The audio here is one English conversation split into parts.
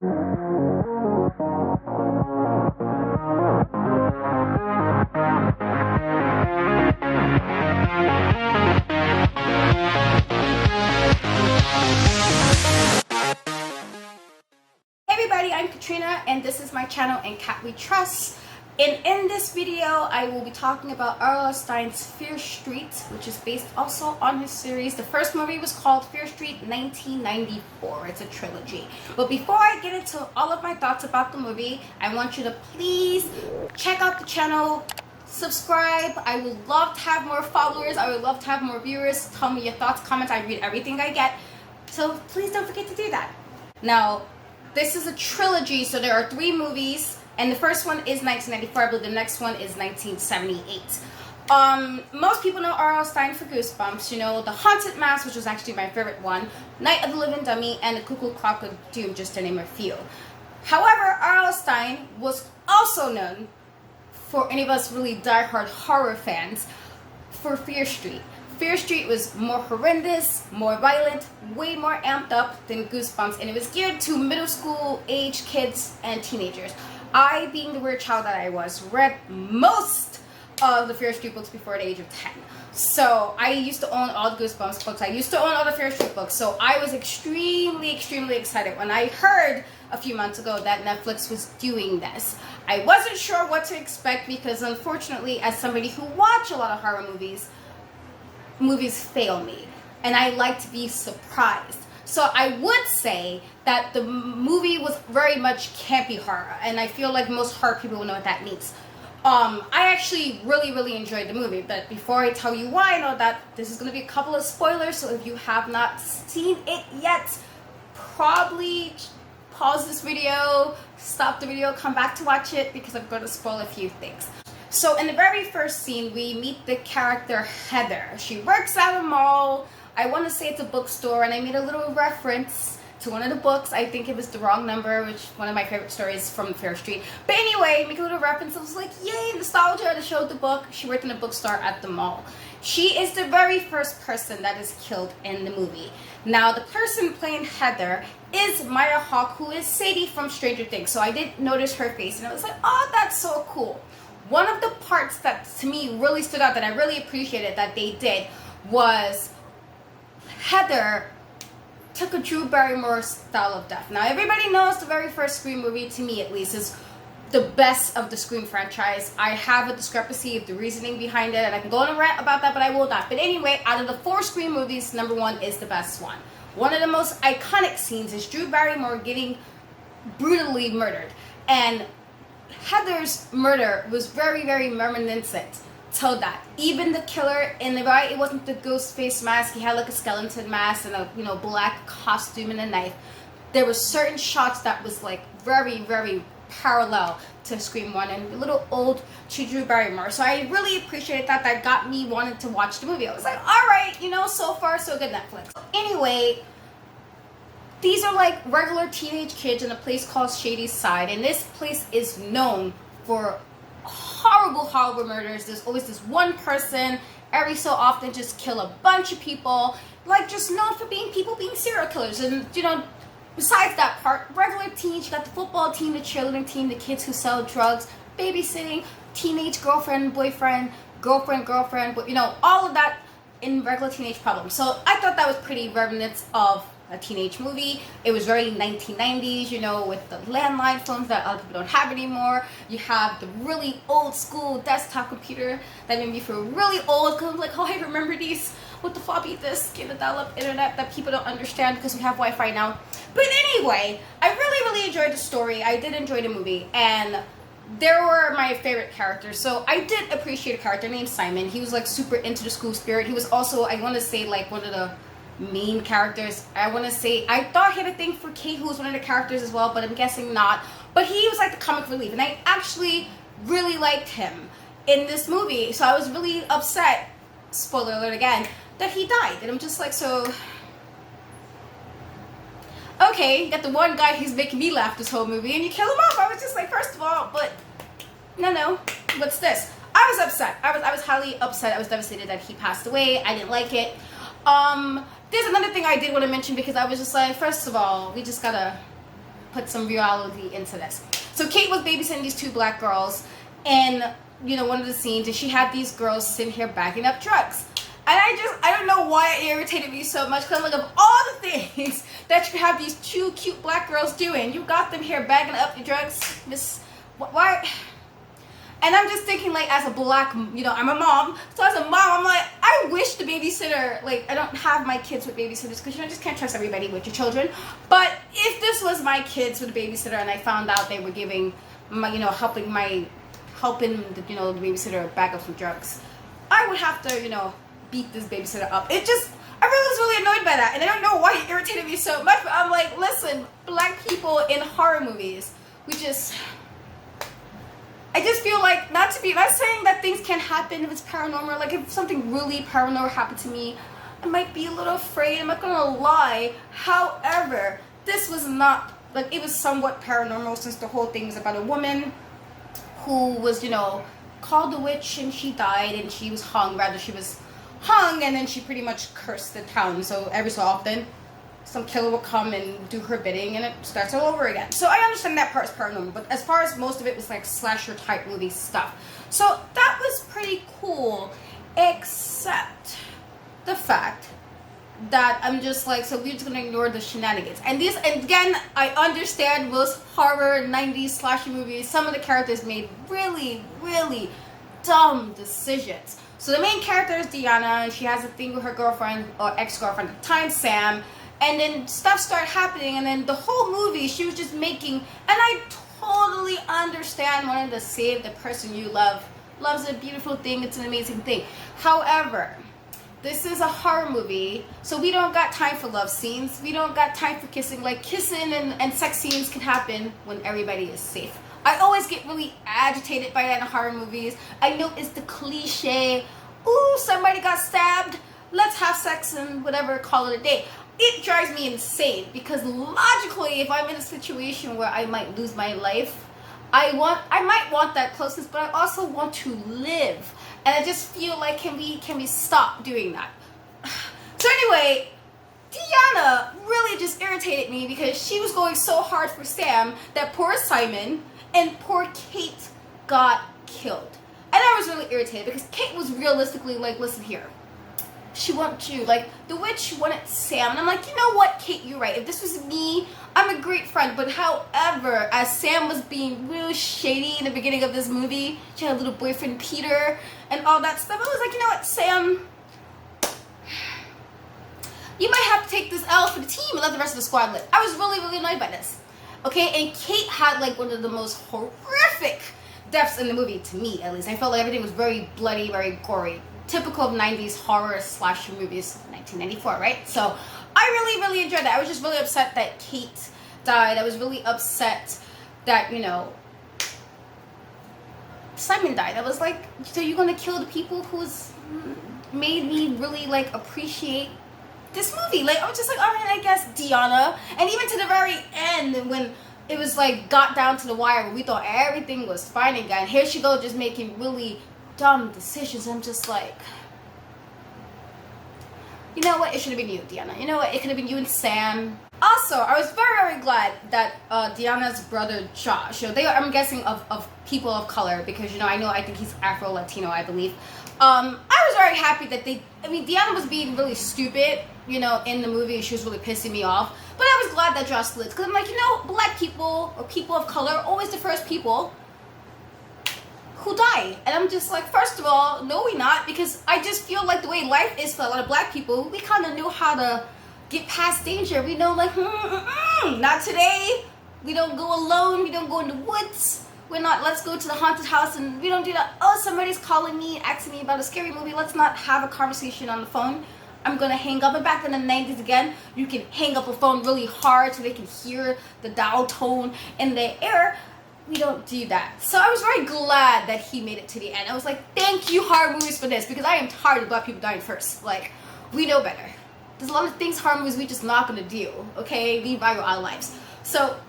Everybody, I'm Katrina and this is my channel and Cat We Trust. And in this video, I will be talking about R.L. Stine's Fear Street, which is based also on his series. The first movie was called Fear Street 1994. It's a trilogy. But before I get into all of my thoughts about the movie, I want you to please check out the channel, subscribe. I would love to have more followers. I would love to have more viewers. Tell me your thoughts, comments. I read everything I get. So please don't forget to do that. Now, this is a trilogy, so there are 3 movies. And the first one is 1994, but the next one is 1978. Most people know R.L. Stine for Goosebumps, you know, The Haunted Mask, which was actually my favorite one, Night of the Living Dummy, and The Cuckoo Clock of Doom, just to name a few. However, R.L. Stine was also known, for any of us really diehard horror fans, for Fear Street. Fear Street was more horrendous, more violent, way more amped up than Goosebumps, and it was geared to middle school age kids and teenagers. I, being the weird child that I was, read most of the Fear Street books before the age of 10. So I used to own all the Goosebumps books. I used to own all the Fear Street books. So I was extremely excited when I heard a few months ago that Netflix was doing this. I wasn't sure what to expect because, unfortunately, as somebody who watches a lot of horror movies fail me. And I like to be surprised. So I would say that the movie was very much campy horror, and I feel like most horror people will know what that means. I actually really enjoyed the movie, but before I tell you why, I know that this is going to be a couple of spoilers, so if you have not seen it yet, probably pause this video, stop the video, come back to watch it, because I'm going to spoil a few things. So in the very first scene, we meet the character Heather. She works at a mall. I want to say it's a bookstore, and I made a little reference to one of the books. I think it was The Wrong Number, which is one of my favorite stories from Fear Street. But anyway, make a little reference. I was like, yay, nostalgia. I showed the book. She worked in a bookstore at the mall. She is the very first person that is killed in the movie. Now, the person playing Heather is Maya Hawke, who is Sadie from Stranger Things. So I did notice her face, and I was like, oh, that's so cool. One of the parts that to me really stood out, that I really appreciated that they did, was Heather took a Drew Barrymore style of death. Now, everybody knows the very first Scream movie, to me at least, is the best of the Scream franchise. I have a discrepancy of the reasoning behind it, and I can go on a rant about that, but I will not. But anyway, out of the 4 Scream movies, number 1 is the best one. One of the most iconic scenes is Drew Barrymore getting brutally murdered. And Heather's murder was very reminiscent to that. Even the killer, in the right, it wasn't the ghost face mask. He had like a skeleton mask and a black costume and a knife. There were certain shots that was like very parallel to Scream 1 and a little old to Drew Barrymore. So I really appreciated that. That got me wanting to watch the movie. I was like, alright, so far so good, Netflix. Anyway, these are like regular teenage kids in a place called Shadyside, and this place is known for horrible murders. There's always this one person, every so often just kill a bunch of people, like just known for being serial killers. And besides that part, regular teens, you got the football team, the cheerleading team, the kids who sell drugs, babysitting, teenage girlfriend, boyfriend, girlfriend, but all of that in regular teenage problems. So I thought that was pretty reminiscent of a teenage movie. It was very 1990s, with the landline phones that other people don't have anymore. You have the really old school desktop computer that made me feel really old, because I'm like, oh, I remember these with the floppy disk and the dial-up internet that people don't understand because we have Wi-Fi now. But anyway, I really enjoyed the story. I did enjoy the movie, and there were my favorite characters. So I did appreciate a character named Simon. He was like super into the school spirit. He was also, I want to say, like one of the main characters. I thought he had a thing for Kate, who was one of the characters as well, but I'm guessing not. But he was like the comic relief, and I actually really liked him in this movie. So I was really upset, spoiler alert again, that he died. And I'm just like, so okay, you got the one guy who's making me laugh this whole movie, and you kill him off. I was just like, first of all, but no, what's this? I was upset. I was highly upset. I was devastated that he passed away. I didn't like it. There's another thing I did want to mention, because I was just like, first of all, we just gotta put some reality into this. So Kate was babysitting these 2 black girls, and you know, one of the scenes, and she had these girls sitting here bagging up drugs. And I don't know why it irritated me so much, because I'm like, of all the things that you have these 2 cute black girls doing, you got them here bagging up the drugs, Miss, why? And I'm just thinking, like, as a black, you know, I'm a mom, so as a mom, I'm like, I wish the babysitter, like, I don't have my kids with babysitters, because, you know, I just can't trust everybody with your children, but if this was my kids with a babysitter, and I found out they were giving, my, you know, helping the, you know, the babysitter bag up some drugs, I would have to, you know, beat this babysitter up. It just, I was really annoyed by that, and I don't know why it irritated me so much, but I'm like, listen, black people in horror movies, I just feel like, not saying that things can't happen if it's paranormal, like if something really paranormal happened to me, I might be a little afraid, I'm not gonna lie. However, this was not, like, it was somewhat paranormal, since the whole thing was about a woman who was, you know, called a witch, and she died, and she was hung, and then she pretty much cursed the town. So every so often, some killer will come and do her bidding, and it starts all over again. So I understand that part is paranormal, but as far as most of it was like slasher type movie stuff. So that was pretty cool, except the fact that I'm just like, so we're just gonna ignore the shenanigans. And again, I understand most horror 90s slasher movies, some of the characters made really, really dumb decisions. So the main character is Kiana, and she has a thing with her girlfriend, or ex-girlfriend at the time, Sam, and then stuff started happening, and then the whole movie she was just making, and I totally understand wanting to save the person you love. Love's a beautiful thing, it's an amazing thing. However, this is a horror movie, so we don't got time for love scenes. We don't got time for kissing. Like, kissing and sex scenes can happen when everybody is safe. I always get really agitated by that in horror movies. I know it's the cliche, ooh, somebody got stabbed, let's have sex and whatever, call it a day. It drives me insane, because logically, if I'm in a situation where I might lose my life, I might want that closeness, but I also want to live. And I just feel like, can we stop doing that? So anyway, Kiana really just irritated me, because she was going so hard for Sam that poor Simon and poor Kate got killed. And I was really irritated, because Kate was realistically like, listen here, she wanted you, like, the witch wanted Sam, and I'm like, you know what, Kate, you're right. If this was me, I'm a great friend. But however, as Sam was being real shady in the beginning of this movie, she had a little boyfriend, Peter, and all that stuff, I was like, you know what, Sam, you might have to take this L for the team and let the rest of the squad live. I was really, really annoyed by this. Okay, and Kate had like one of the most horrific deaths in the movie, to me at least. I felt like everything was very bloody, very gory. Typical of 90s horror slasher movies, 1994, right? So I really, really enjoyed that. I was just really upset that Kate died. I was really upset that, you know, Simon died. I was like, so you're gonna kill the people who's made me really like appreciate this movie? Like, I was just like, all right, I guess Kiana. And even to the very end, when it was like got down to the wire, we thought everything was fine again, here she goes just making really dumb decisions. I'm just like, you know what, it should have been you, Kiana. You know what, it could have been you and Sam. Also, I was very, very glad that Kiana's brother Josh, you know, I'm guessing of people of color, because, you know, I think he's Afro-Latino, I believe. I was very happy that Kiana was being really stupid, you know, in the movie. She was really pissing me off. But I was glad that Josh lived, because I'm like, you know, black people or people of color are always the first people who die. And I'm just like, first of all, no, we not, because I just feel like the way life is for a lot of black people, we kind of know how to get past danger. We know, like, not today. We don't go alone. We don't go in the woods. We're not, let's go to the haunted house, and we don't do that. Oh, somebody's calling me, asking me about a scary movie. Let's not have a conversation on the phone. I'm gonna hang up. And back in the 90s again, you can hang up a phone really hard so they can hear the dial tone in the air. We don't do that. So I was very glad that he made it to the end. I was like, thank you, horror movies, for this, because I am tired of black people dying first. Like, we know better. There's a lot of things, horror movies, we just not gonna do, okay? We value our lives. So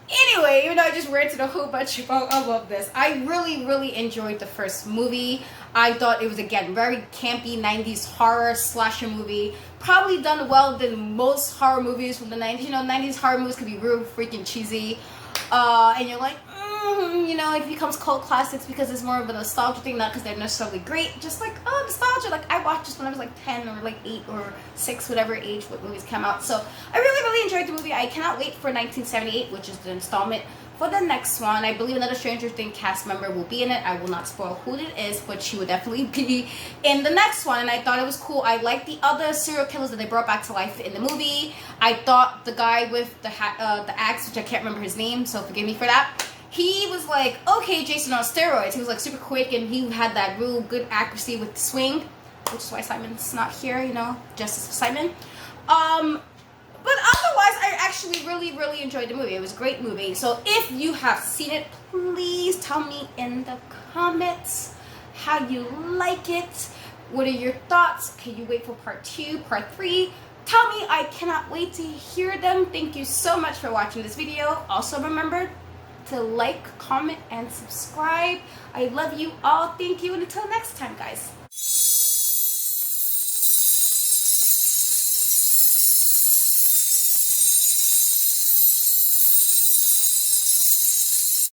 anyway, even though I just ranted a whole bunch about all of this. I really enjoyed the first movie. I thought it was, again, very campy 90s horror slasher movie. Probably done well than most horror movies from the 90s. You know, 90s horror movies could be real freaking cheesy. And you're like, you know, it becomes cult classics because it's more of a nostalgia thing, not because they're necessarily great. Just like, oh, nostalgia. Like, I watched this when I was like 10 or like 8 or 6, whatever age what movies come out. So I really enjoyed the movie. I cannot wait for 1978, which is the installment for the next one. I believe another Stranger Things cast member will be in it. I will not spoil who it is, but she will definitely be in the next one. And I thought it was cool. I like the other serial killers that they brought back to life in the movie. I thought the guy with the axe, which I can't remember his name, so forgive me for that. He was like, okay, Jason on steroids. He was like super quick, and he had that real good accuracy with the swing, which is why Simon's not here, you know, justice for Simon. But otherwise, I actually really enjoyed the movie. It was a great movie. So if you have seen it, please tell me in the comments how you like it. What are your thoughts? Can you wait for part 2, part 3? Tell me. I cannot wait to hear them. Thank you so much for watching this video. Also remember to like, comment, and subscribe. I love you all. Thank you, and until next time, guys.